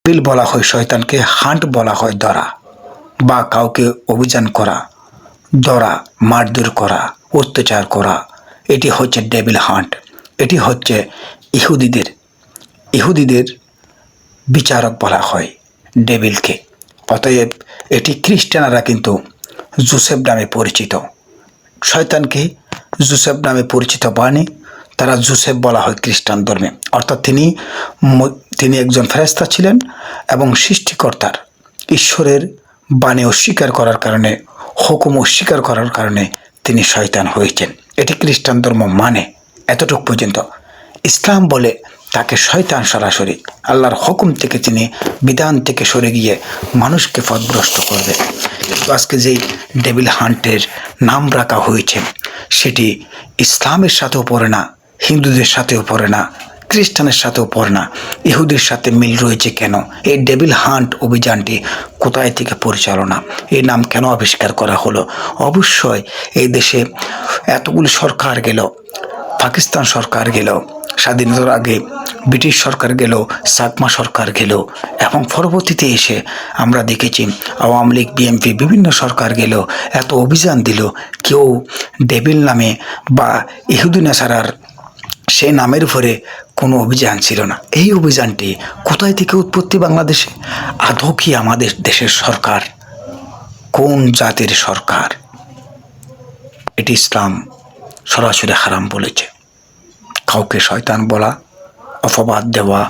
Devil বলা হয় শয়তানকে, হান্ট বলা হয় ধরা বা কাউকে অভিযান করা, ধরা, মারধর করা, অত্যাচার করা। এটি হচ্ছে ডেভিল হান্ট। এটি হচ্ছে ইহুদিদের বিচারক বলা হয় ডেভিলকে। অতএব এটি খ্রিস্টানরা কিন্তু জোসেফ নামে পরিচিত। শয়তানকে জোসেফ নামে পরিচিত বাণী, তারা জোসেফ বলা হয় খ্রিস্টান ধর্মে। অর্থাৎ তিনি একজন ফেরেশতা ছিলেন এবং সৃষ্টিকর্তার ঈশ্বরের বাণী অস্বীকার করার কারণে, হুকুম অস্বীকার করার কারণে তিনি শয়তান হয়েছেন। এটি খ্রিস্টান ধর্ম মানে। এতটুকু পর্যন্ত। ইসলাম বলে তাকে শয়তান সরাসরি আল্লাহর হুকুম থেকে, তিনি বিধান থেকে সরে গিয়ে মানুষকে পথভ্রষ্ট করবে। কিন্তু আজকে যেই ডেভিল হান্টের নাম রাখা হয়েছে সেটি ইসলামের সাথেও পড়ে না, হিন্দুদের সাথেও পড়ে না, খ্রিস্টানের সাথেও পড়ে না। ইহুদের সাথে মিল রয়েছে কেন? এই ডেভিল হান্ট অভিযানটি কোথায় থেকে পরিচালনা, এই নাম কেন আবিষ্কার করা হলো? অবশ্যই এই দেশে এতগুলি সরকার গেল, পাকিস্তান সরকার গেল, স্বাধীনতার আগে ব্রিটিশ সরকার গেল, সাকমা সরকার গেল, এবং পরবর্তীতে এসে আমরা দেখেছি আওয়ামী লীগ, বিএনপি বিভিন্ন সরকার গেল, এত অভিযান দিল, কেউ ডেভিল নামে বা ইহুদি নাসারার সে নামের উপরে কোনো অভিযান ছিল না। এই অভিযানটি কোথায় থেকে উৎপত্তি বাংলাদেশে? আদৌ কি আমাদের দেশের সরকার কোন জাতির সরকার? এটি ইসলাম সরাসরি হারাম বলেছে। কাউকে শয়তান বলা, অপবাদ দেওয়া,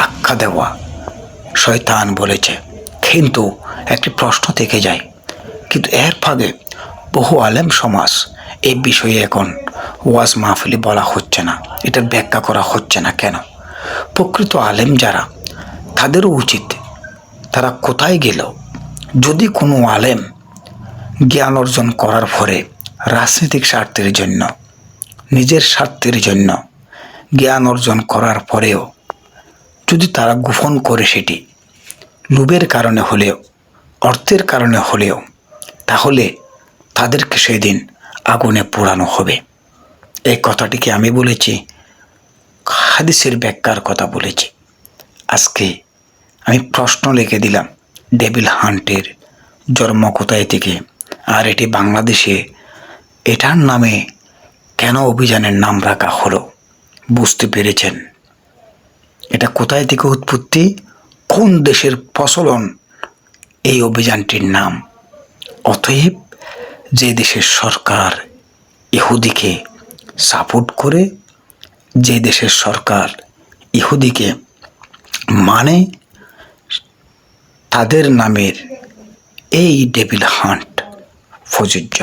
আখ্যা দেওয়া শয়তান বলেছে। কিন্তু একটি প্রশ্ন থেকে যায়, কিন্তু এর ফাঁকে বহু আলেম সমাজ এই বিষয়ে এখন ওয়াজ মাহফিলে বলা হচ্ছে না, এটার ব্যাখ্যা করা হচ্ছে না কেন? প্রকৃত আলেম যারা, তাদেরও উচিত তারা কোথায় গেল? যদি কোনো আলেম জ্ঞান অর্জন করার পরে রাজনৈতিক স্বার্থের জন্য, নিজের স্বার্থের জন্য জ্ঞান অর্জন করার পরেও যদি তারা গোপন করে সেটি লোভের কারণে হলেও, অর্থের কারণে হলেও, তাহলে তাদেরকে সেদিন আগুনে পোড়ানো হবে। এই কথাটিকে আমি বলেছি, হাদিসের ব্যাখ্যার কথা বলেছি। আজকে আমি প্রশ্ন লিখে দিলাম, ডেভিল হান্টের জন্ম কোথায় থেকে, আর এটি বাংলাদেশে এটার নামে কেন অভিযানের নাম রাখা হলো? বুঝতে পেরেছেন এটা কোথায় থেকে উৎপত্তি, কোন দেশের প্রচলন এই অভিযানটির নাম? অতএব যে দেশের সরকার ইহুদিকে সাপোর্ট করে, যে দেশের সরকার ইহুদিকে মানে, তাদের নামের এই ডেভিল হান্ট প্রযোজ্য।